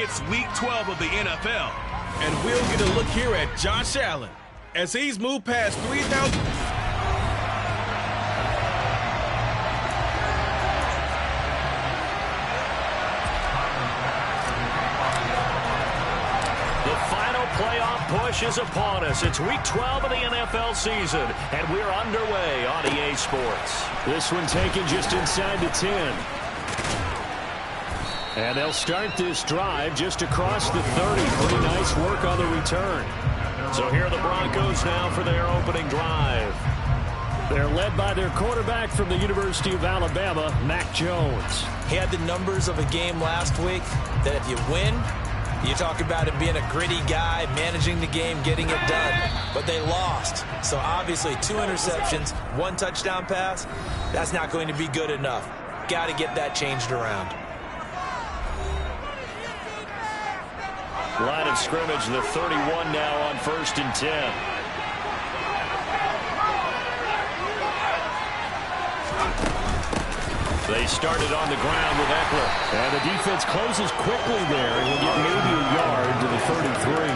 It's Week 12 of the NFL, and we'll get a look here at Josh Allen as he's moved past 3,000. Playoff push is upon us. It's Week 12 of the NFL season, and we're underway on EA Sports. This one taken just inside the 10. And they'll start this drive just across the 30. Pretty nice work on the return. So here are the Broncos now for their opening drive. They're led by their quarterback from the University of Alabama, Mac Jones. He had the numbers of a game last week that if you win, you talk about him being a gritty guy, managing the game, getting it done. But they lost. So obviously 2 interceptions, 1 touchdown pass, that's not going to be good enough. Got to get that changed around. Line of scrimmage, the 31 now on 1st and 10. They started on the ground with Eckler. And the defense closes quickly there, and will get maybe a yard to the 33.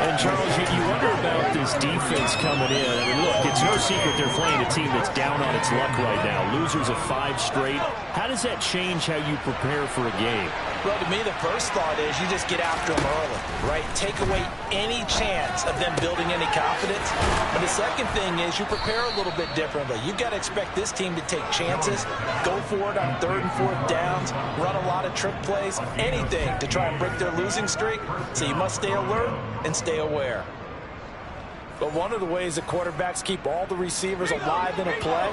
And, Charles, you wonder about this defense coming in. I mean, look, it's no secret they're playing a team that's down on its luck right now. Losers of 5 straight. How does that change how you prepare for a game? Well, to me, the first thought is you just get after them early, right? Take away any chance of them building any confidence. But the second thing is you prepare a little bit differently. You've got to expect this team to take chances, go for it on 3rd and 4th downs, run a lot of trick plays, anything to try and break their losing streak. So you must stay alert and stay aware. But one of the ways that quarterbacks keep all the receivers alive in a play,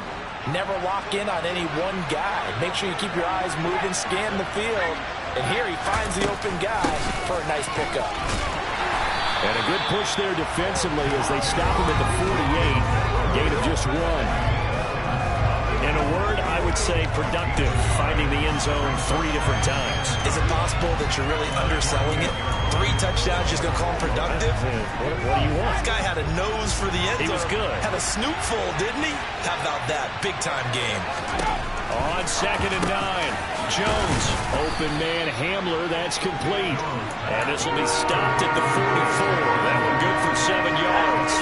never lock in on any one guy. Make sure you keep your eyes moving, scan the field. And here he finds the open guy for a nice pickup. And a good push there defensively as they stop him at the 48. Gain of just 1. In a word, I would say productive, finding the end zone 3 different times. Is it possible that you're really underselling it? 3 touchdowns, just going to call him productive? What do you want? This guy had a nose for the end zone. He was good. Had a snoot full, didn't he? How about that? Big-time game. On 2nd and 9. Jones, open man, Hamler, that's complete. And this will be stopped at the 44. That one good for 7 yards.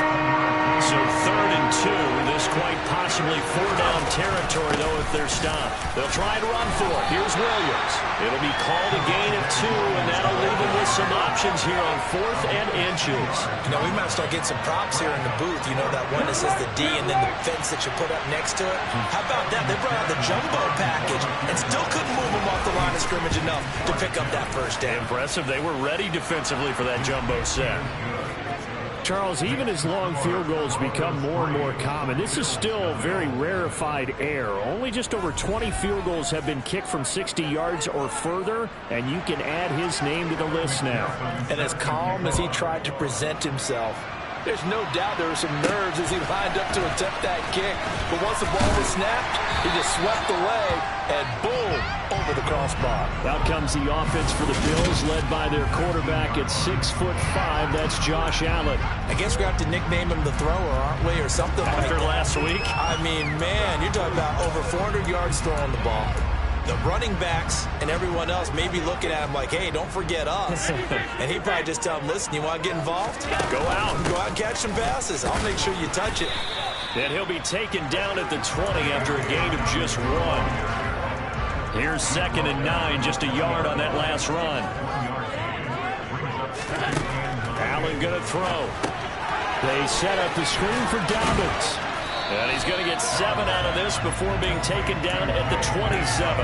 So 3rd and 2. This quite possibly 4-down territory, though, if they're stopped. They'll try to run for it. Here's Williams. It'll be called a gain of 2, and that'll leave them with some options here on 4th and inches. You know, we might start getting some props here in the booth. You know, that one that says the D and then the fence that you put up next to it. How about that? They brought out the jumbo package and still couldn't move them off the line of scrimmage enough to pick up that 1st down. Impressive. They were ready defensively for that jumbo set. Charles, even as long field goals become more and more common, this is still very rarefied air. Only just over 20 field goals have been kicked from 60 yards or further, and you can add his name to the list now. And as calm as he tried to present himself, there's no doubt there were some nerves as he lined up to attempt that kick. But once the ball was snapped, he just swept away and boom, over the crossbar. Out comes the offense for the Bills, led by their quarterback at 6'5". That's Josh Allen. I guess we have to nickname him the thrower, aren't we, or something like that. After last week? I mean, man, you're talking about over 400 yards throwing the ball. The running backs and everyone else may be looking at him like, hey, don't forget us. And he probably just tell him, listen, you want to get involved? Go out. Go out and catch some passes. I'll make sure you touch it. And he'll be taken down at the 20 after a gain of just 1. Here's 2nd and 9, just a yard on that last run. Allen going to throw. They set up the screen for Dobbins. And he's going to get 7 out of this before being taken down at the 27.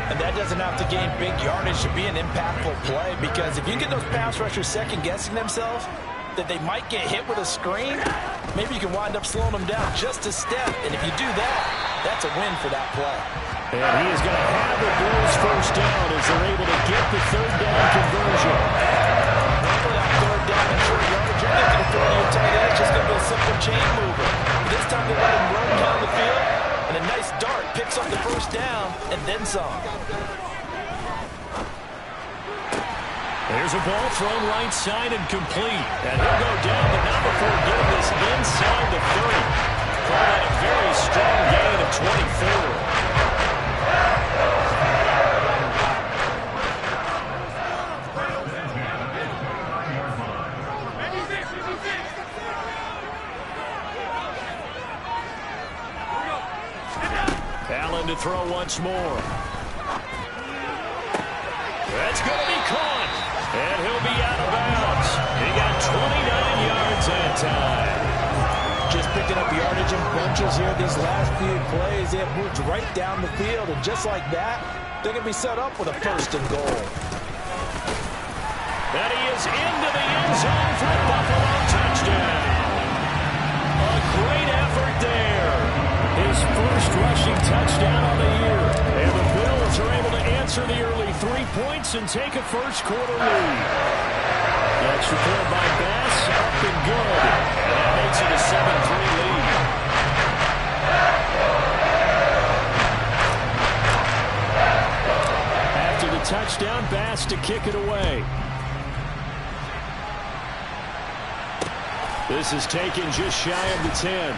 And that doesn't have to gain big yardage to be an impactful play, because if you get those pass rushers second-guessing themselves, that they might get hit with a screen, maybe you can wind up slowing them down just a step. And if you do that, that's a win for that play. And he is going to have the Bills 1st down as they're able to get the 3rd down conversion. Remember that 3rd down and short yardage, you're not going to throw to your tight end. It's just going to be a simple chain mover. This time they let him run down the field, and a nice dart picks up the 1st down and then some. There's a ball thrown right side and complete. And he'll go down, but not before getting this inside the 30. Call that a very strong gain of 24. throw once more. That's going to be caught. And he'll be out of bounds. He got 29 yards that time. Just picking up yardage in bunches here these last few plays. They have moved right down the field, and just like that, they're going to be set up with a 1st and goal. And he is into the end zone for a Buffalo touchdown. A great effort there. His first rushing touchdown on the year. And the Bills are able to answer the early 3 points and take a first-quarter lead. The extra point by Bass, up and good. And that makes it a 7-3 lead. After the touchdown, Bass to kick it away. This is taken just shy of the 10.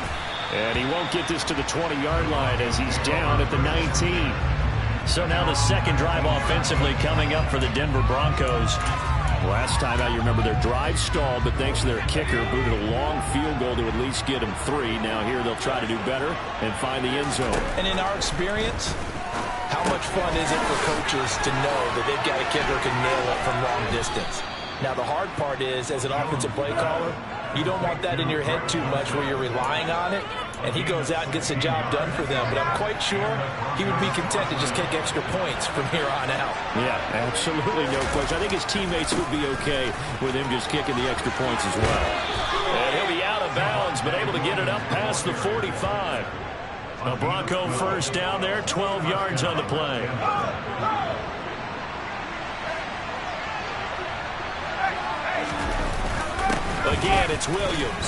And he won't get this to the 20-yard line as he's down at the 19. So now the second drive offensively coming up for the Denver Broncos. Last time out, you remember their drive stalled, but thanks to their kicker, booted a long field goal to at least get them 3. Now here they'll try to do better and find the end zone. And in our experience, how much fun is it for coaches to know that they've got a kicker who can nail it from long distance? Now the hard part is, as an offensive play caller, you don't want that in your head too much where you're relying on it, and he goes out and gets the job done for them. But I'm quite sure he would be content to just kick extra points from here on out. Yeah, absolutely no question. I think his teammates would be okay with him just kicking the extra points as well. And he'll be out of bounds, but able to get it up past the 45. A Bronco first down there, 12 yards on the play. Again, it's Williams.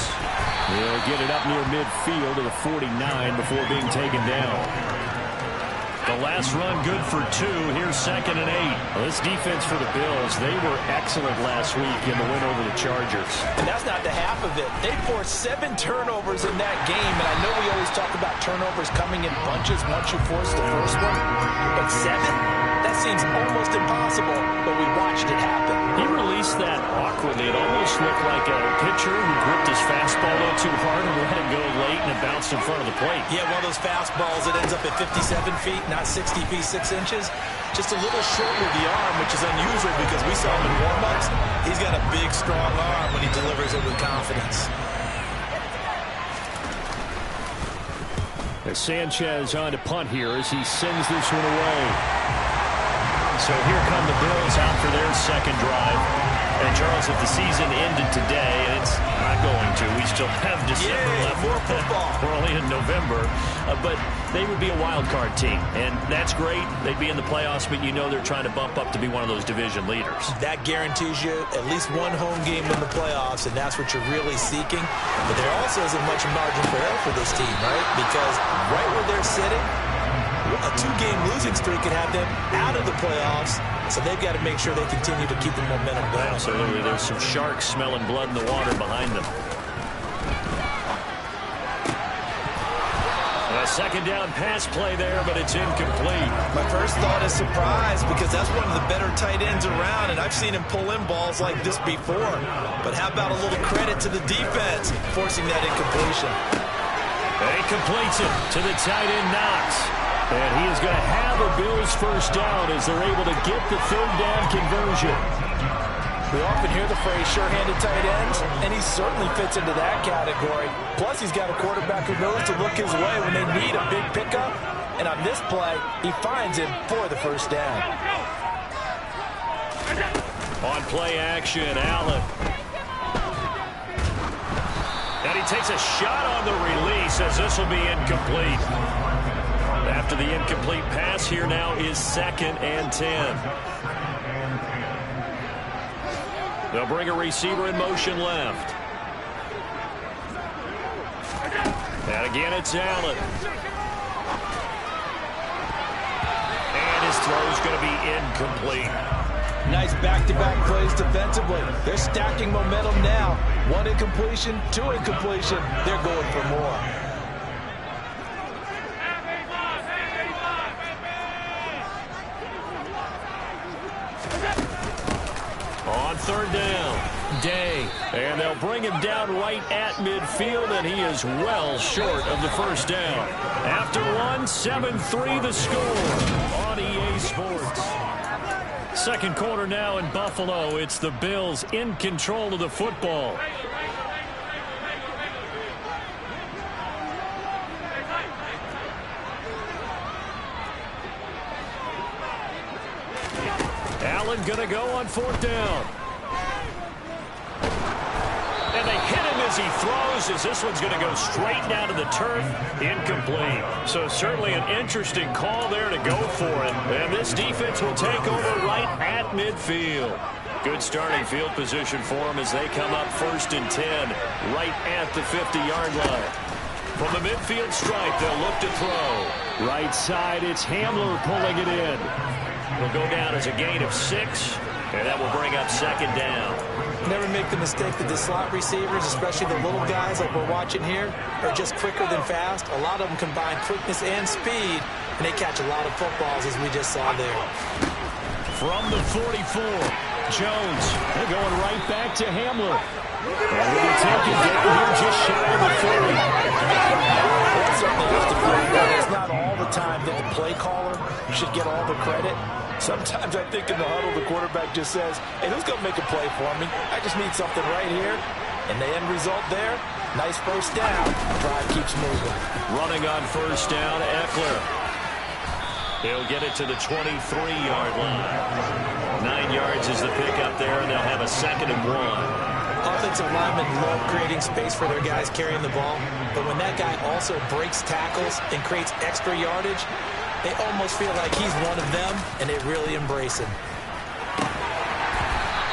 He'll get it up near midfield to the 49 before being taken down. The last run good for 2. Here's 2nd and 8. Well, this defense for the Bills, they were excellent last week in the win over the Chargers. And that's not the half of it. They forced 7 turnovers in that game. And I know we always talk about turnovers coming in bunches once you force the first one. But 7? That seems almost impossible. But we watched it happen. He released that awkwardly. It almost looked like a pitcher who gripped his fastball a little too hard and let it go late, and it bounced in front of the plate. Yeah, one of those fastballs that ends up at 57 feet, not 60 feet, 6 inches. Just a little short with the arm, which is unusual because we saw him in warm-ups. He's got a big, strong arm when he delivers it with confidence. As Sanchez on to punt here as he sends this one away. So here come the Bills out for their second drive. And, Charles, if the season ended today, and it's not going to, we still have December left. More football. We're only in November. But they would be a wild card team, and that's great. They'd be in the playoffs, but you know they're trying to bump up to be one of those division leaders. That guarantees you at least one home game in the playoffs, and that's what you're really seeking. But there also isn't much margin for error for this team, right? Because right where they're sitting, a 2-game losing streak could have them out of the playoffs, so they've got to make sure they continue to keep the momentum going. Absolutely. There's some sharks smelling blood in the water behind them. A second down pass play there, but it's incomplete. My first thought is surprise because that's one of the better tight ends around, and I've seen him pull in balls like this before. But how about a little credit to the defense forcing that incompletion? And he completes it to the tight end Knox. And he is going to have a Bills first down as they're able to get the third down conversion. We often hear the phrase sure-handed tight ends, and he certainly fits into that category. Plus, he's got a quarterback who knows to look his way when they need a big pickup. And on this play, he finds him for the first down. On play action, Allen. And he takes a shot on the release as this will be incomplete. After the incomplete pass, here now is 2nd and 10. They'll bring a receiver in motion left. And again, it's Allen. And his throw's going to be incomplete. Nice back-to-back plays defensively. They're stacking momentum now. 1 incompletion, 2 incompletion. They're going for more. On third down, Day. And they'll bring him down right at midfield, and he is well short of the first down. After one, 7-3 the score on EA Sports. Second quarter now in Buffalo. It's the Bills in control of the football. Allen going to go on fourth down. And they hit him as he throws, as this one's going to go straight down to the turf. Incomplete. So certainly an interesting call there to go for it. And this defense will take over right at midfield. Good starting field position for them as they come up 1st and 10, right at the 50-yard line. From the midfield stripe, they'll look to throw. Right side, it's Hamler pulling it in. It'll go down as a gain of 6, and that will bring up second down. Never make the mistake that the slot receivers, especially the little guys like we're watching here, are just quicker than fast. A lot of them combine quickness and speed, and they catch a lot of footballs, as we just saw there. From the 44, Jones. They're going right back to Hamler. And we'll take it down here just shy of the 40. That certainly has to feel good. It's not all the time that the play caller should get all the credit. Sometimes I think in the huddle, the quarterback just says, hey, who's going to make a play for me? I just need something right here. And the end result there, nice first down. Drive keeps moving. Running on first down, Eckler. He'll get it to the 23-yard line. 9 yards is the pickup there, and they'll have a 2nd and 1. Offensive linemen love creating space for their guys carrying the ball, but when that guy also breaks tackles and creates extra yardage, they almost feel like he's one of them, and they really embrace him.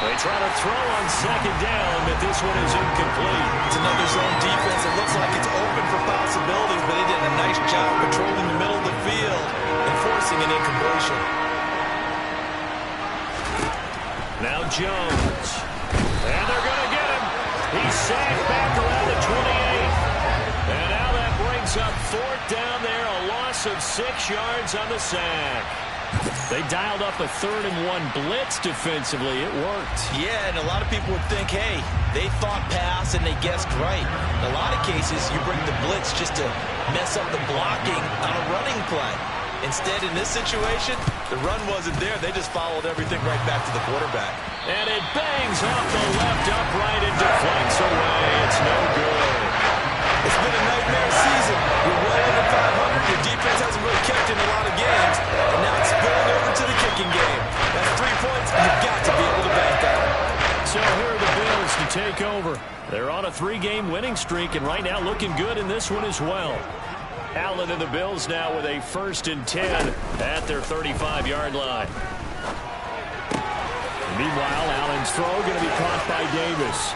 They try to throw on 2nd down, but this one is incomplete. It's another zone defense. It looks like it's open for possibilities, but they did a nice job patrolling the middle of the field and forcing an incompletion. Now Jones. And they're going to get him. He's sacked back around the 28. And now that brings up 4th down there, a loss of 6 yards on the sack. They dialed up a 3rd and 1 blitz defensively. It worked. Yeah, and a lot of people would think, hey, they thought pass and they guessed right. In a lot of cases, you bring the blitz just to mess up the blocking on a running play. Instead, in this situation, the run wasn't there. They just followed everything right back to the quarterback. And it bangs off the left upright and deflects away. It's no good. It's been a nightmare season. You're well under 500. Your defense hasn't really kept in a lot of games. And now it's spilling over to the kicking game. That's 3 points. You've got to be able to bank on it. So here are the Bills to take over. They're on a 3-game winning streak, and right now looking good in this one as well. Allen and the Bills now with a 1st and 10 at their 35-yard line. Meanwhile, Allen's throw going to be caught by Davis.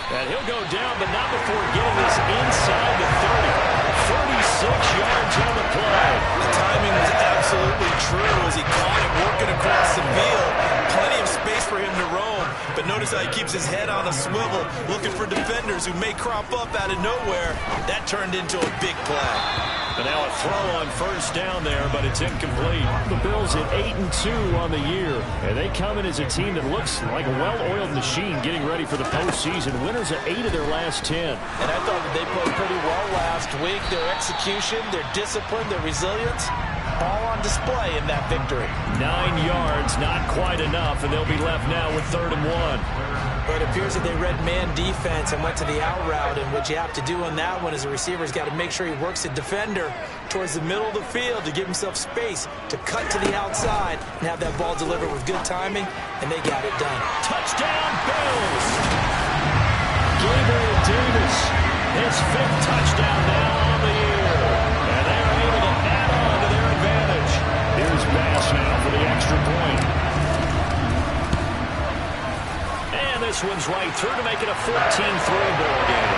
And he'll go down, but not before getting this inside the 30. 36 yards on the play. The timing was absolutely true as he caught it working across the field. Plenty of space for him to roam, but notice how he keeps his head on a swivel, looking for defenders who may crop up out of nowhere. That turned into a big play. And now a throw on 1st down there, but it's incomplete. The Bills at 8-2 on the year, and they come in as a team that looks like a well-oiled machine getting ready for the postseason. Winners of 8 of their last 10. And I thought that they played pretty well last week. Their execution, their discipline, their resilience, all on display in that victory. 9 yards, not quite enough, and they'll be left now with 3rd and 1. But it appears that they read man defense and went to the out route, and what you have to do on that one is the receiver's got to make sure he works the defender towards the middle of the field to give himself space to cut to the outside and have that ball delivered with good timing, and they got it done. Touchdown, Bills! Gabriel Davis, his 5th touchdown now on the year, and they're able to add on to their advantage. Here's Bass now for the extra point. This one's right through to make it a 14-3 ball game.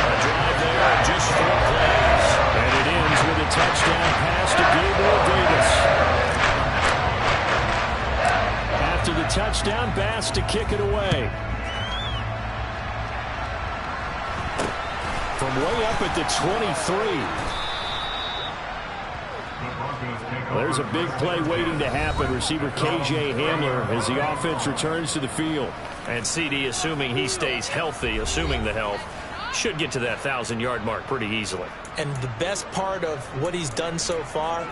A drive there, just 4 plays. And it ends with a touchdown pass to Gabriel Davis. After the touchdown, Bass to kick it away. From way up at the 23. Well, there's a big play waiting to happen. Receiver K.J. Hamler as the offense returns to the field. And CD, assuming he stays healthy, assuming the health, should get to that 1,000-yard mark pretty easily. And the best part of what he's done so far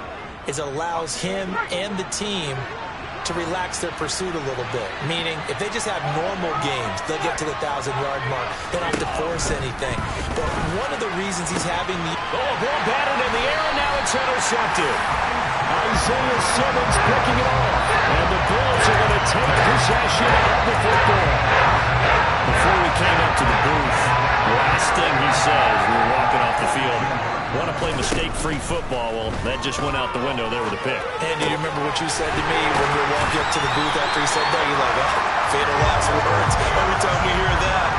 is allows him and the team to relax their pursuit a little bit. Meaning, if they just have normal games, they'll get to the 1,000-yard mark. They don't have to force anything. But one of the reasons he's having the... Oh, ball batted in the air, and now it's intercepted. Isaiah Simmons picking it off. And the Bills are going to take possession of the football. Before we came up to the booth, the last thing he says, we were walking off the field, want to play mistake-free football. Well, that just went out the window there with a pick. And do you remember what you said to me when we were walking up to the booth after he said that? You're like, oh, fatal last words. Every time we hear that,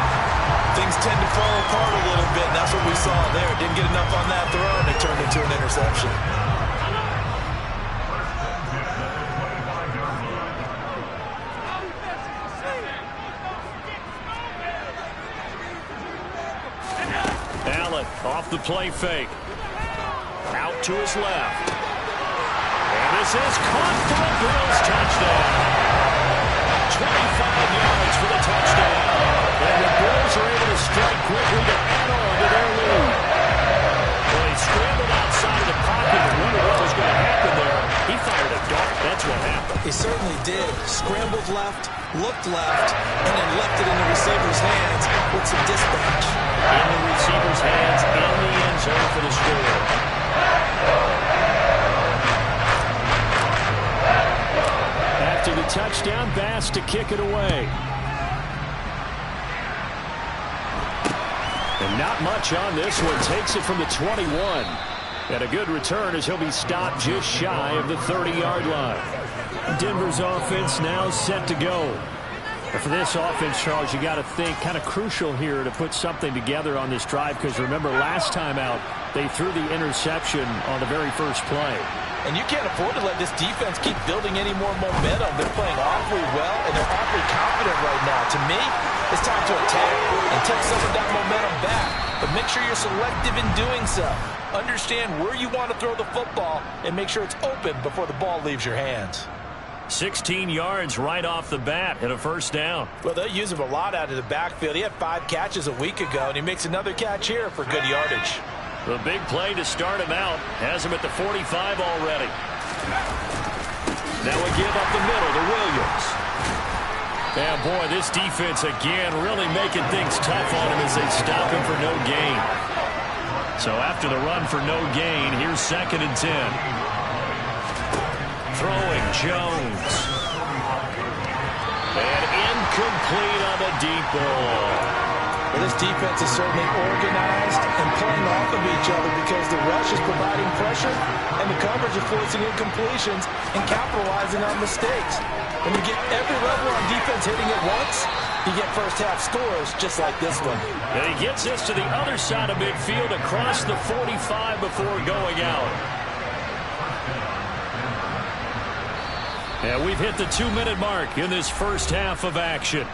things tend to fall apart a little bit, and that's what we saw there. Didn't get enough on that throw, and it turned into an interception. Allen off the play fake. Out to his left. And this is caught for a Bills touchdown. 25 yards for the touchdown. And the Bills are able to strike quickly to add on to their lead. Well, he scrambled outside of the pocket and wondered what was going to happen there. He fired a dart. That's what happened. He certainly did. Scrambled left, looked left, and then left it in the receiver's hands with some dispatch. In the receiver's hands, in the end zone for the score. After the touchdown, Bass to kick it away. And not much on this one. Takes it from the 21. And a good return as he'll be stopped just shy of the 30-yard line. Denver's offense now set to go. And for this offense, Charles, you got to think kind of crucial here to put something together on this drive, because remember last time out they threw the interception on the very first play. And you can't afford to let this defense keep building any more momentum. They're playing awfully well, and they're awfully confident right now. To me, it's time to attack and take some of that momentum back. But make sure you're selective in doing so. Understand where you want to throw the football and make sure it's open before the ball leaves your hands. 16 yards right off the bat and a first down. Well, they'll use him a lot out of the backfield. He had 5 catches a week ago, and he makes another catch here for good yardage. The big play to start him out has him at the 45 already. Now we give up the middle to Williams. Yeah, boy, this defense again really making things tough on him as they stop him for no gain. So after the run for no gain, here's 2nd and 10. Throwing Jones. And incomplete on the deep ball. Well, this defense is certainly organized and playing off of each other because the rush is providing pressure and the coverage is forcing incompletions and capitalizing on mistakes. When you get every level on defense hitting at once, you get first-half scores just like this one. And he gets this to the other side of midfield across the 45 before going out. And we've hit the 2-minute mark in this first half of action.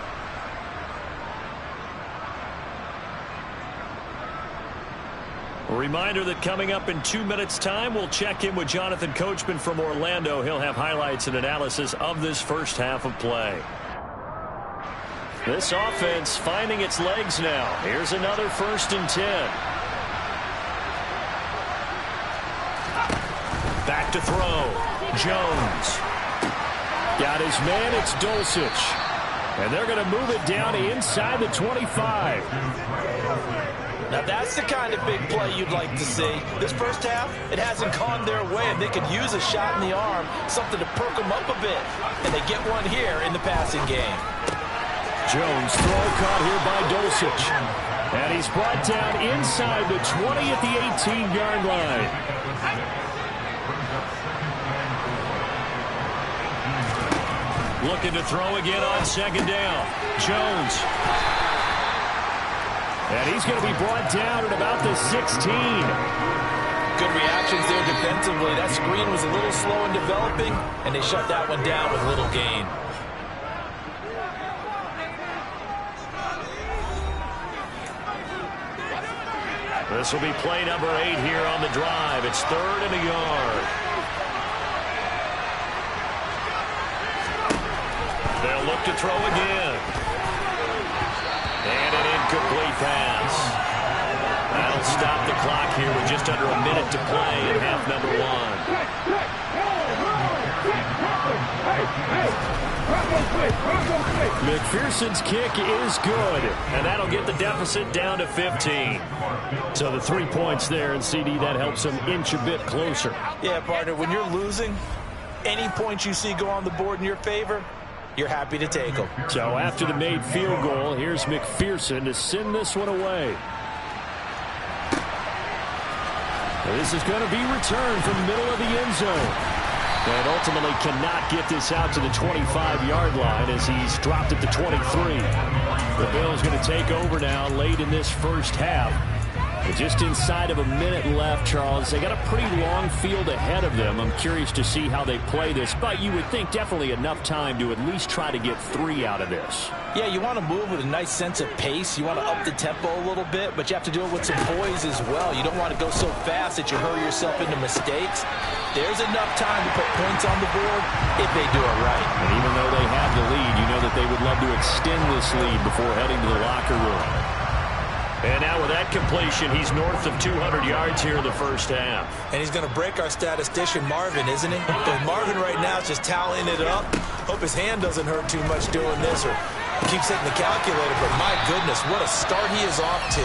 A reminder that coming up in 2 minutes' time, we'll check in with Jonathan Coachman from Orlando. He'll have highlights and analysis of this first half of play. This offense finding its legs now. Here's another 1st and 10. Back to throw. Jones. Got his man, it's Dulcich. And they're going to move it down inside the 25. Now that's the kind of big play you'd like to see. This first half, it hasn't gone their way, and they could use a shot in the arm, something to perk them up a bit. And they get one here in the passing game. Jones throw caught here by Dulcich. And he's brought down inside the 20 at the 18-yard line. Looking to throw again on 2nd down. Jones. And he's going to be brought down at about the 16. Good reactions there defensively. That screen was a little slow in developing, and they shut that one down with little gain. This will be play number 8 here on the drive. It's 3rd and a yard. They'll look to throw again. And an incomplete pass. That'll stop the clock here with just under a minute to play in half number one. McPherson's kick is good, and that'll get the deficit down to 15. So the 3 points there, and CD, that helps them inch a bit closer. Yeah, partner, when you're losing, any points you see go on the board in your favor, you're happy to take them. So after the made field goal, here's McPherson to send this one away. This is going to be returned from the middle of the end zone. And ultimately cannot get this out to the 25-yard line as he's dropped at the 23. The Bills going to take over now late in this first half. Just inside of a minute left, Charles. They got a pretty long field ahead of them. I'm curious to see how they play this, but you would think definitely enough time to at least try to get 3 out of this. Yeah, you want to move with a nice sense of pace. You want to up the tempo a little bit, but you have to do it with some poise as well. You don't want to go so fast that you hurry yourself into mistakes. There's enough time to put points on the board if they do it right. And even though they have the lead, you know that they would love to extend this lead before heading to the locker room. And now with that completion, he's north of 200 yards here in the first half. And he's going to break our statistician, Marvin, isn't he? Because Marvin right now is just tallying it up. Hope his hand doesn't hurt too much doing this or keeps hitting the calculator. But my goodness, what a start he is off to.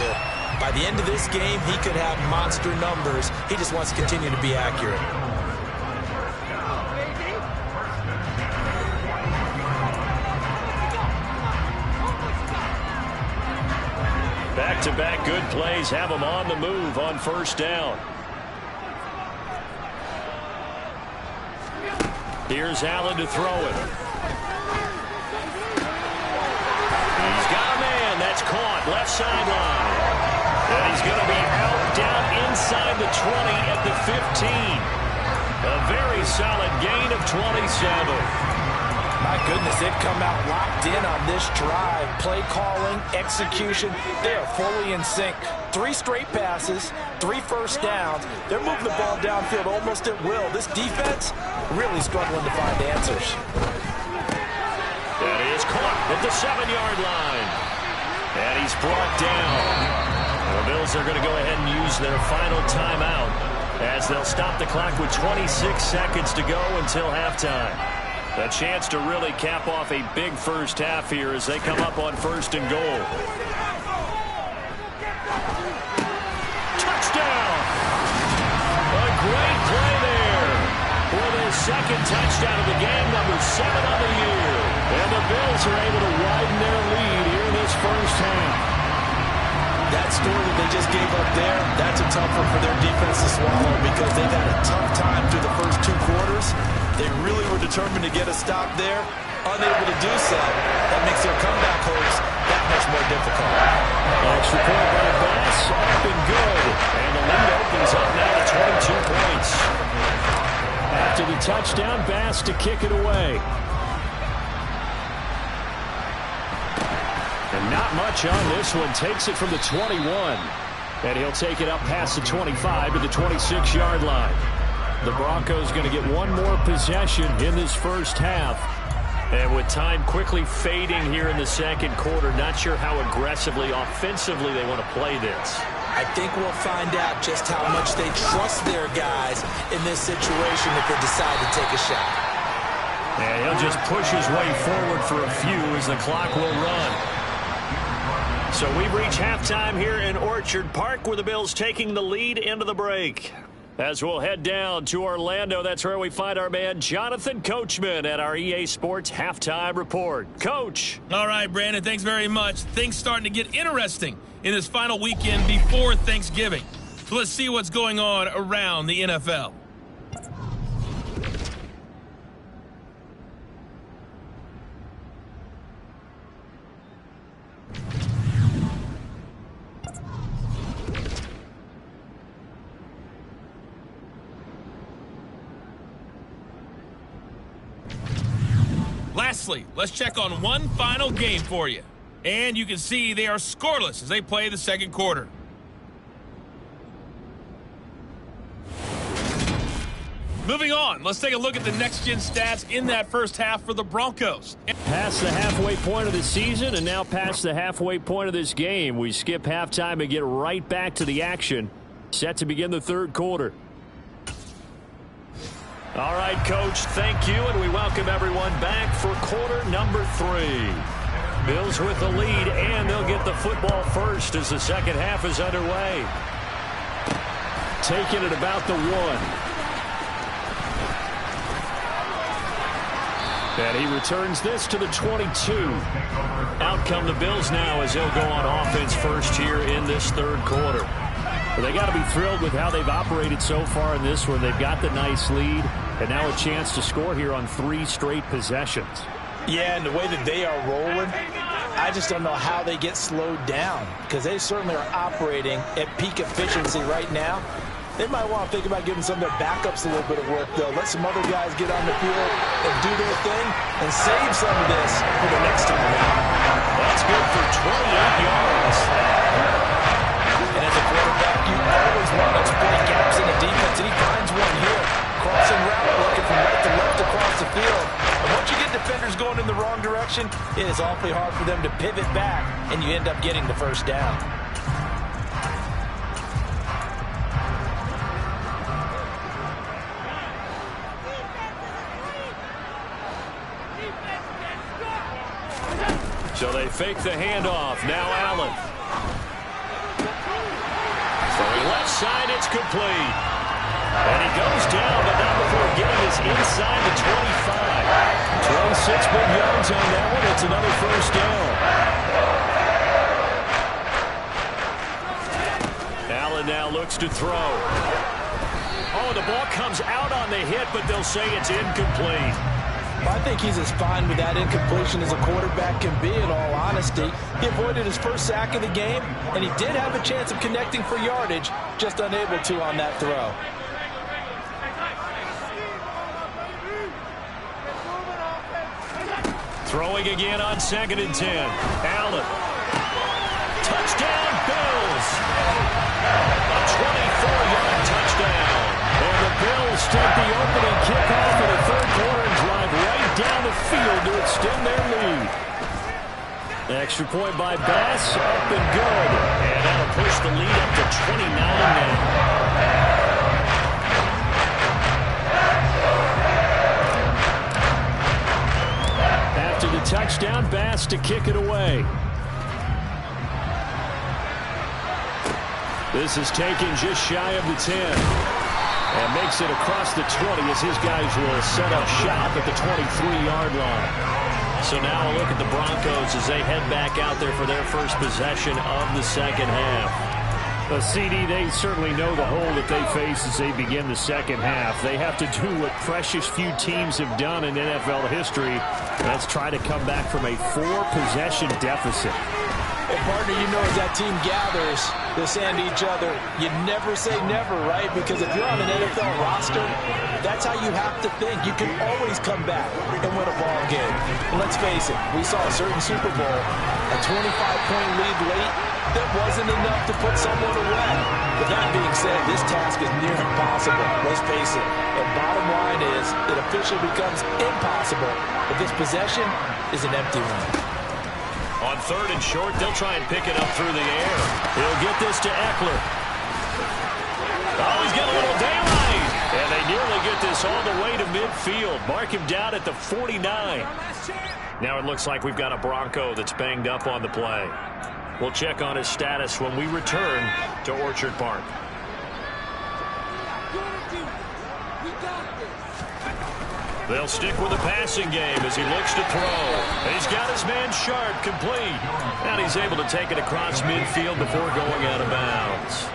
By the end of this game, he could have monster numbers. He just wants to continue to be accurate. Back-to-back good plays have him on the move on first down. Here's Allen to throw it. He's got a man. That's caught. Left sideline. And he's going to be out down inside the 20 at the 15. A very solid gain of 27. My goodness, they've come out locked in on this drive. Play calling, execution, they are fully in sync. 3 straight passes, 3 first downs. They're moving the ball downfield almost at will. This defense really struggling to find answers. That is caught at the 7-yard line. And he's brought down. The Bills are going to go ahead and use their final timeout as they'll stop the clock with 26 seconds to go until halftime. A chance to really cap off a big first half here as they come up on 1st and goal. Touchdown! A great play there for their second touchdown of the game, number 7 on the year. And the Bills are able to widen their lead here in this first half. That story that they just gave up there, that's a tough one for their defense to swallow because they've had a tough time through the first 2 quarters. They really were determined to get a stop there, unable to do so. That makes their comeback hopes that much more difficult. Extra point by Bass, up and good. And the lead opens up now to 22 points. After the touchdown, Bass to kick it away. And not much on this one. Takes it from the 21. And he'll take it up past the 25 to the 26-yard line. The Broncos going to get one more possession in this first half. And with time quickly fading here in the second quarter, not sure how aggressively, offensively they want to play this. I think we'll find out just how much they trust their guys in this situation if they decide to take a shot. And he'll just push his way forward for a few as the clock will run. So we reach halftime here in Orchard Park with the Bills taking the lead into the break. As we'll head down to Orlando, that's where we find our man Jonathan Coachman at our EA Sports Halftime Report. Coach. All right, Brandon, thanks very much. Things starting to get interesting in this final weekend before Thanksgiving. So let's see what's going on around the NFL. Lastly, let's check on one final game for you. And you can see they are scoreless as they play the second quarter. Moving on, let's take a look at the next-gen stats in that first half for the Broncos. Past the halfway point of the season and now past the halfway point of this game. We skip halftime and get right back to the action. Set to begin the third quarter. All right, Coach, thank you, and we welcome everyone back for quarter number 3. Bills with the lead, and they'll get the football first as the second half is underway. Taking it about the 1. And he returns this to the 22. Out come the Bills now as they'll go on offense first here in this third quarter. Well, they got to be thrilled with how they've operated so far in this one. They've got the nice lead, and now a chance to score here on 3 straight possessions. Yeah, and the way that they are rolling, I just don't know how they get slowed down, because they certainly are operating at peak efficiency right now. They might want to think about giving some of their backups a little bit of work, though. Let some other guys get on the field and do their thing and save some of this for the next time out. That's good for 28 yards. And as a quarterback, you always want to exploit gaps in the defense, and he finds one here. Crossing route, working from right to left across the field. And once you get defenders going in the wrong direction, it is awfully hard for them to pivot back, and you end up getting the first down. So they fake the handoff. Now Allen. Throwing left side, it's complete. And he goes down, but not before getting us inside the 25. 26 big yards on that one. It's another first down. Allen now looks to throw. Oh, the ball comes out on the hit, but they'll say it's incomplete. I think he's as fine with that incompletion as a quarterback can be, in all honesty. He avoided his first sack of the game, and he did have a chance of connecting for yardage, just unable to on that throw. Throwing again on 2nd and 10. Allen. Touchdown, Bills. A 24-yard touchdown. And the Bills take the opening kickoff in the third quarter and drive right down the field to extend their lead. Extra point by Bass, up and good. And that'll push the lead up to 29 now. After the touchdown, Bass to kick it away. This is taken just shy of the 10. And makes it across the 20 as his guys will set up shop at the 23-yard line. So now a look at the Broncos as they head back out there for their first possession of the second half. CD, they certainly know the hole that they face as they begin the second half. They have to do what precious few teams have done in NFL history. Let's try to come back from a 4-possession deficit. And partner, you know, as that team gathers, they're saying to each other, you never say never, right? Because if you're on an NFL roster, that's how you have to think. You can always come back and win a ball game. And let's face it, we saw a certain Super Bowl, a 25-point lead late, that wasn't enough to put someone away. But that being said, this task is near impossible. Let's face it. And bottom line is, it officially becomes impossible if this possession is an empty one. On 3rd and short, they'll try and pick it up through the air. He'll get this to Eckler. Oh, he's got a little daylight. And they nearly get this all the way to midfield. Mark him down at the 49. Now it looks like we've got a Bronco that's banged up on the play. We'll check on his status when we return to Orchard Park. They'll stick with the passing game as he looks to throw. He's got his man Sharp complete. And he's able to take it across midfield before going out of bounds.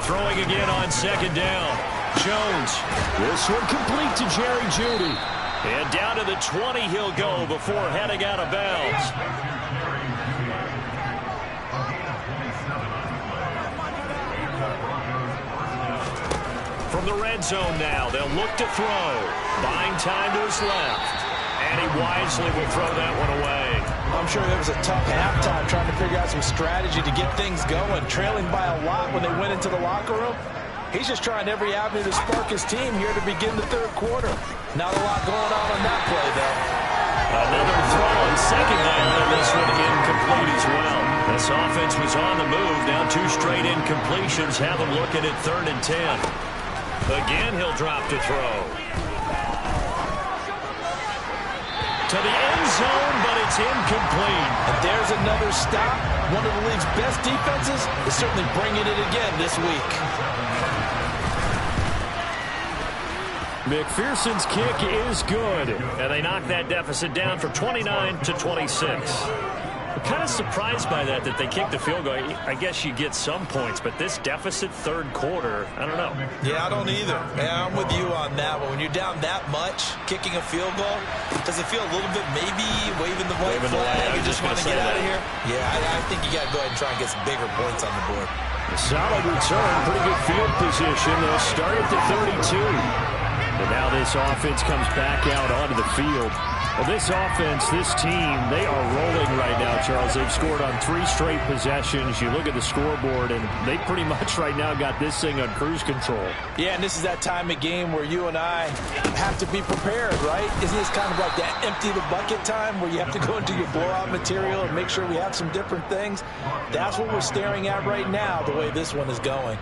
Throwing again on 2nd down. Jones. This one complete to Jerry Jeudy. And down to the 20 he'll go before heading out of bounds. From the red zone now, they'll look to throw. Buying time to his left. And he wisely will throw that one away. I'm sure there was a tough halftime trying to figure out some strategy to get things going, trailing by a lot when they went into the locker room. He's just trying every avenue to spark his team here to begin the third quarter. Not a lot going on that play, though. Another throw on second down, and this one incomplete as well. This offense was on the move. Now 2 straight incompletions have them looking at 3rd and 10. Again, he'll drop to throw. To the end zone, but it's incomplete. And there's another stop. One of the league's best defenses is certainly bringing it again this week. McPherson's kick is good. And they knock that deficit down from 29 to 26. I'm kind of surprised by that they kicked the field goal. I guess you get some points, but this deficit third quarter, I don't know. Yeah, I don't either. Yeah, I'm with you on that one. When you're down that much, kicking a field goal, does it feel a little bit maybe waving the white flag? You just want to get out of here? Yeah, I think you got to go ahead and try and get some bigger points on the board. A solid return, pretty good field position. They'll start at the 32. And now this offense comes back out onto the field. Well, this offense, this team, they are rolling right now, Charles. They've scored on 3 straight possessions. You look at the scoreboard, and they pretty much right now got this thing on cruise control. Yeah, and this is that time of game where you and I have to be prepared, right? Isn't this kind of like that empty the bucket time where you have to go into your blowout material and make sure we have some different things? That's what we're staring at right now, the way this one is going.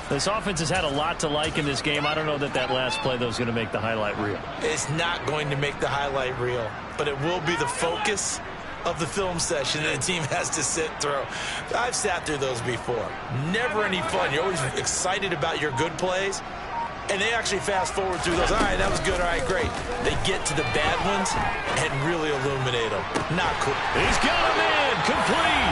This offense has had a lot to like in this game. I don't know that last play, though, is going to make the highlight reel. It's not going to make the highlight reel, but it will be the focus of the film session that the team has to sit through. I've sat through those before. Never any fun. You're always excited about your good plays, and they actually fast forward through those. All right, that was good. All right, great. They get to the bad ones and really illuminate them. Not cool. He's got him in. Complete.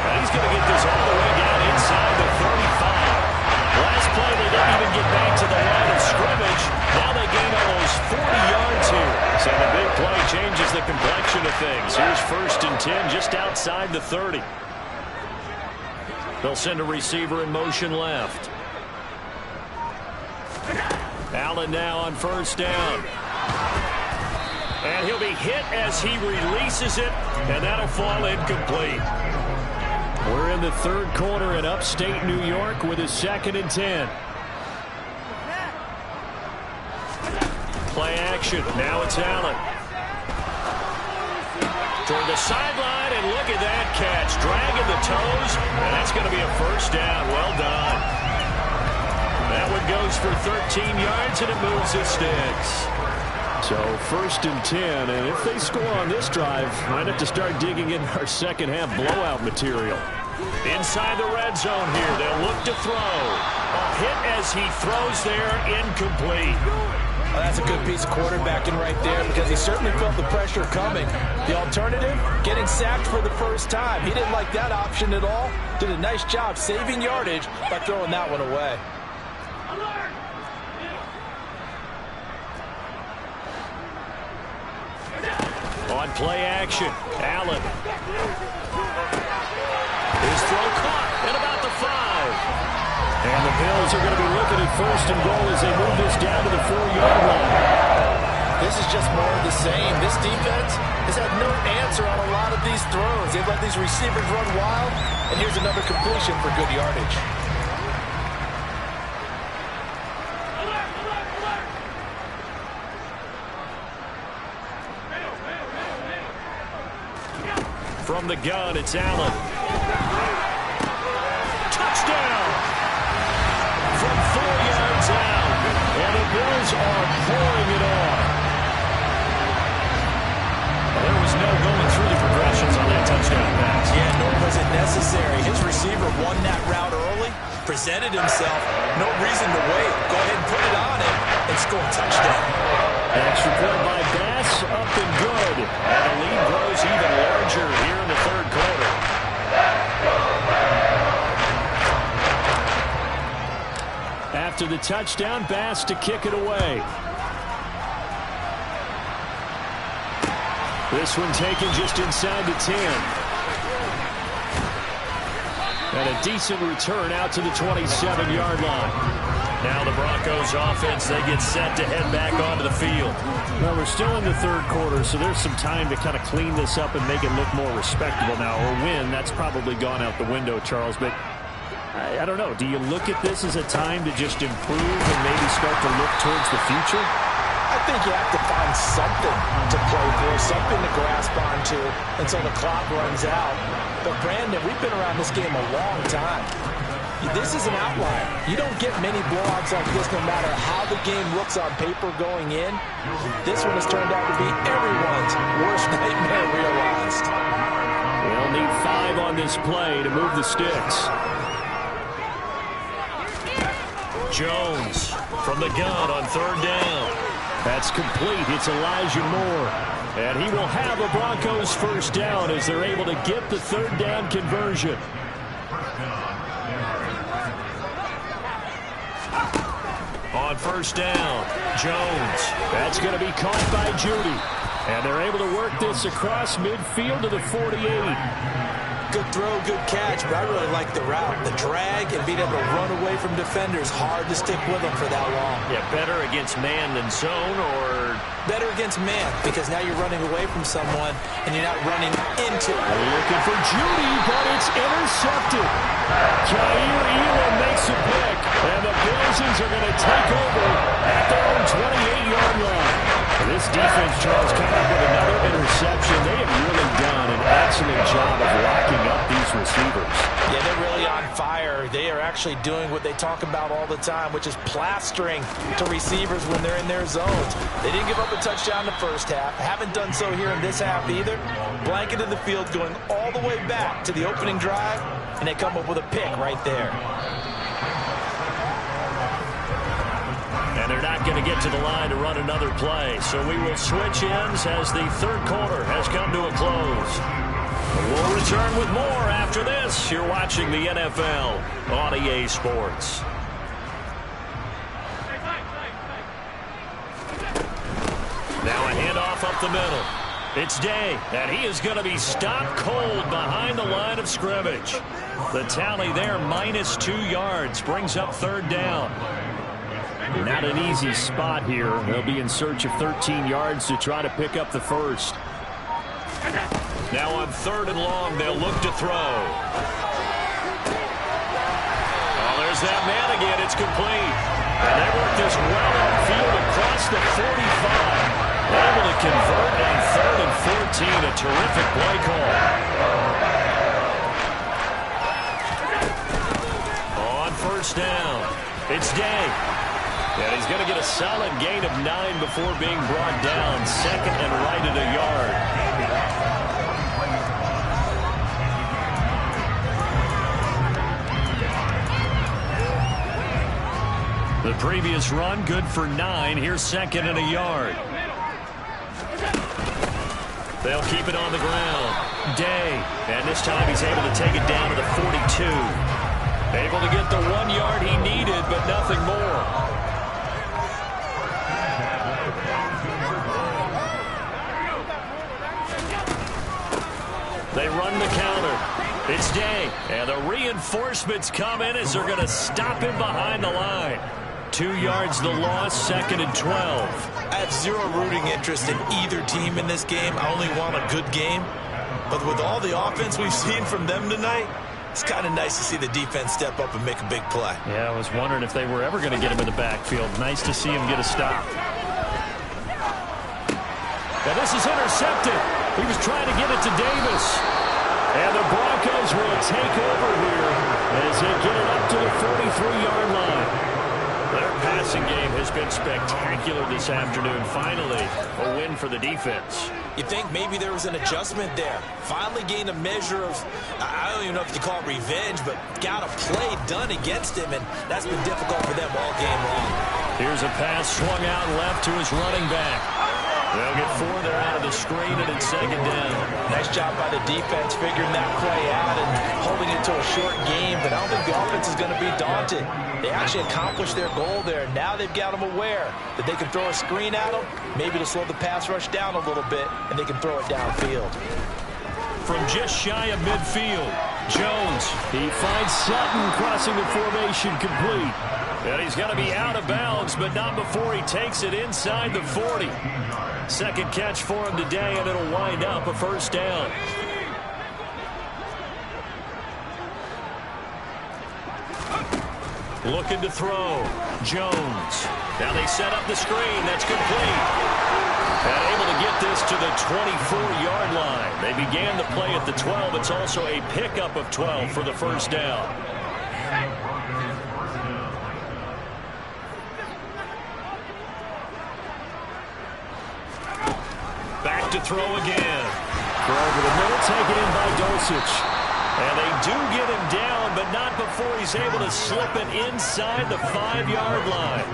And he's going to get this all the way down inside the 35. Last play, they didn't even get back to the line of scrimmage. Now they gain almost 40 yards here. So the big play changes the complexion of things. Here's 1st and 10 just outside the 30. They'll send a receiver in motion left. Allen now on 1st down. And he'll be hit as he releases it, and that'll fall incomplete. We're in the 3rd quarter in upstate New York with a 2nd and 10. Play action. Now it's Allen. Toward the sideline, and look at that catch. Dragging the toes, and that's going to be a 1st down. Well done. That one goes for 13 yards, and it moves the sticks. So 1st and 10, and if they score on this drive, might have to start digging in our second half blowout material. Inside the red zone here, they'll look to throw. A hit as he throws there, incomplete. Well, that's a good piece of quarterbacking right there because he certainly felt the pressure coming. The alternative, getting sacked for the first time. He didn't like that option at all. Did a nice job saving yardage by throwing that one away. On play action, Allen. His throw caught at about the 5. And the Bills are going to be looking at 1st and goal as they move this down to the 4-yard line. This is just more of the same. This defense has had no answer on a lot of these throws. They've let these receivers run wild, and here's another completion for good yardage. From the gun, it's Allen. Touchdown! From 4 yards out. And the Bills are pouring it on. There was no going through the progressions on that touchdown pass. Yeah, nor was it necessary. His receiver won that route early, presented himself. No reason to wait. Go ahead and put it on him and score a touchdown. Extra point by Bass, up and good. And the lead grows even larger here in the 3rd quarter. After the touchdown, Bass to kick it away. This one taken just inside the 10. And a decent return out to the 27-yard line. Now the Broncos offense, they get set to head back onto the field. Well, we're still in the third quarter, so there's some time to kind of clean this up and make it look more respectable now. Or win, that's probably gone out the window, Charles. But I don't know. Do you look at this as a time to just improve and maybe start to look towards the future? I think you have to find something to play for, something to grasp onto until the clock runs out. But, Brandon, we've been around this game a long time. This is an outlier. You don't get many blowouts like this no matter how the game looks on paper going in. This one has turned out to be everyone's worst nightmare realized. They'll need 5 on this play to move the sticks. Jones from the gun on third down. That's complete. It's Elijah Moore. And he will have a Broncos first down as they're able to get the third down conversion. On first down, Jones. That's going to be caught by Judy. And they're able to work this across midfield to the 48. Good throw, good catch, but I really like the route. The drag and being able to run away from defenders. Hard to stick with them for that long. Yeah, better against man than zone, or better against man, because now you're running away from someone and you're not running into it. Looking for Judy, but it's intercepted. Jair Elam makes a pick, and the Bills are going to take over at their own 28-yard line. This defense, Charles, coming up with another interception. They have really done an excellent job of locking up these receivers. Yeah, they're really on fire. They are actually doing what they talk about all the time, which is plastering to receivers when they're in their zones. They didn't give up a touchdown in the first half. Haven't done so here in this half either. Blanketed the field going all the way back to the opening drive, and they come up with a pick right there. And they're not going to get to the line to run another play. So we will switch ends as the third quarter has come to a close. We'll return with more after this. You're watching the NFL on EA Sports. Now a handoff up the middle. It's Day, and he is going to be stopped cold behind the line of scrimmage. The tally there, -2 yards, brings up third down. Not an easy spot here. They'll be in search of 13 yards to try to pick up the first. Now on third and long, they'll look to throw. Oh, there's that man again. It's complete. And they work this well upfield across the 45. Able to convert on third and 14. A terrific play call. On first down, it's Day. And he's going to get a solid gain of 9 before being brought down. Second and right at a yard. The previous run, good for 9. Here's second and a yard. They'll keep it on the ground. Day. And this time he's able to take it down to the 42. Able to get the 1 yard he needed, but nothing more. They run the counter. It's Day. And the reinforcements come in as they're going to stop him behind the line. 2 yards the loss, second and 12. I have zero rooting interest in either team in this game. I only want a good game. But with all the offense we've seen from them tonight, it's kind of nice to see the defense step up and make a big play. Yeah, I was wondering if they were ever going to get him in the backfield. Nice to see him get a stop. Now this is intercepted. He was trying to get it to Davis. And the Broncos will take over here as they get it up to the 43-yard line. Their passing game has been spectacular this afternoon. Finally, a win for the defense. You think maybe there was an adjustment there. Finally gained a measure of, I don't even know if you call it revenge, but got a play done against him, and that's been difficult for them all game long. Here's a pass swung out left to his running back. They'll get 4 there out of the screen, and it's second down. Nice job by the defense figuring that play out and holding it to a short game, but I don't think the offense is going to be daunted. They actually accomplished their goal there. Now they've got them aware that they can throw a screen at them, maybe to slow the pass rush down a little bit, and they can throw it downfield. From just shy of midfield, Jones. He finds Sutton crossing the formation complete. And he's going to be out of bounds, but not before he takes it inside the 40. Second catch for him today, and it'll wind up a first down. Looking to throw. Jones. Now they set up the screen. That's complete. And able to get this to the 24-yard line. They began the play at the 12. It's also a pickup of 12 for the first down. Back to throw again. Throw over the middle, taken in by Dulcich. And they do get him down, but not before he's able to slip it inside the 5-yard line.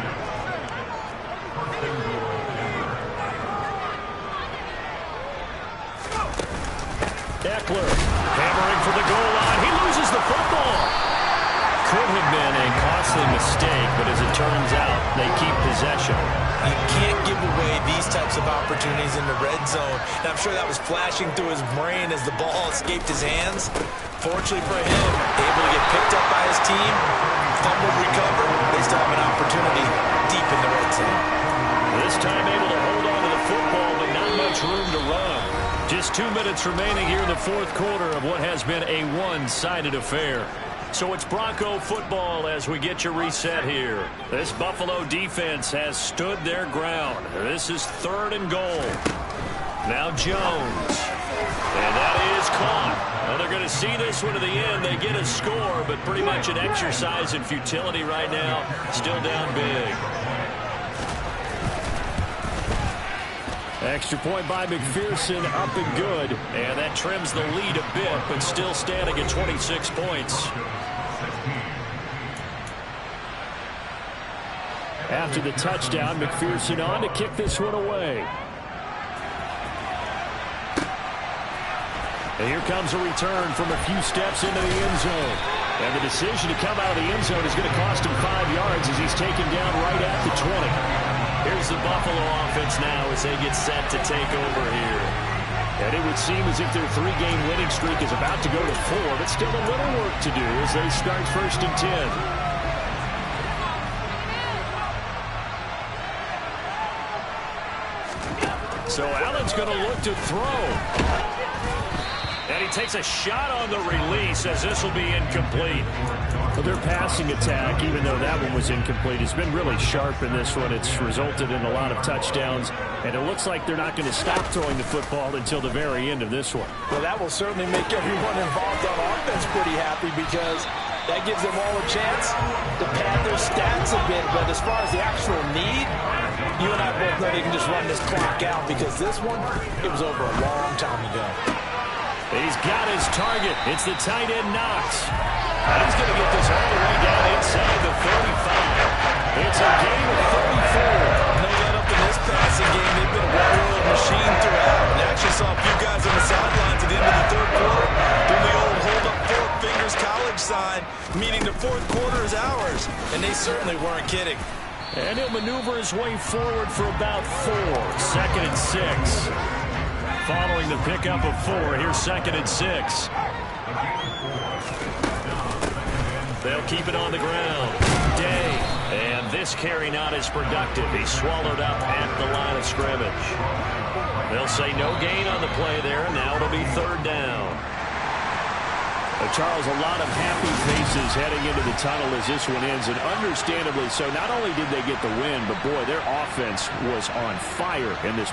Eckler hammering for the goal line. He loses the football. Could have been a costly mistake, but as it turns out, they keep possession. You can't give away these types of opportunities in the red zone. And I'm sure that was flashing through his brain as the ball escaped his hands. Fortunately for him, able to get picked up by his team, fumbled, recovered. They still have an opportunity deep in the red zone. This time able to hold on to the football, but not much room to run. Just 2 minutes remaining here in the fourth quarter of what has been a one-sided affair. So it's Bronco football as we get your reset here. This Buffalo defense has stood their ground. This is 3rd and goal. Now Jones. And that is caught. Well, they're going to see this one to the end. They get a score, but pretty much an exercise in futility right now. Still down big. Extra point by McPherson, up and good. And that trims the lead a bit, but still standing at 26 points. After the touchdown, McPherson on to kick this one away. And here comes a return from a few steps into the end zone. And the decision to come out of the end zone is going to cost him 5 yards as he's taken down right at the 20. Here's the Buffalo offense now as they get set to take over here. And it would seem as if their 3-game winning streak is about to go to 4, but still a little work to do as they start 1st and 10. So Allen's going to look to throw. And he takes a shot on the release as this will be incomplete. Well, their passing attack, even though that one was incomplete, has been really sharp in this one. It's resulted in a lot of touchdowns, and it looks like they're not going to stop throwing the football until the very end of this one. Well, that will certainly make everyone involved on offense pretty happy because that gives them all a chance to pad their stats a bit. But as far as the actual need, you and I both know they can just run this clock out because this one, it was over a long time ago. He's got his target. It's the tight end Knox. And he's going to get this all the way down inside the 35. It's a game of 34. No let up in this passing game. They've been a well-oiled machine throughout. And actually saw a few guys on the sidelines at the end of the 3rd quarter doing the old hold up 4 fingers college sign, meaning the 4th quarter is ours. And they certainly weren't kidding. And he'll maneuver his way forward for about 4. 2nd and 6. Following the pickup of 4, here's 2nd and 6. They'll keep it on the ground. Day. And this carry not as productive. He's swallowed up at the line of scrimmage. They'll say no gain on the play there. Now it'll be 3rd down. Charles, a lot of happy faces heading into the tunnel as this one ends, and understandably so. Not only did they get the win, but boy, their offense was on fire in this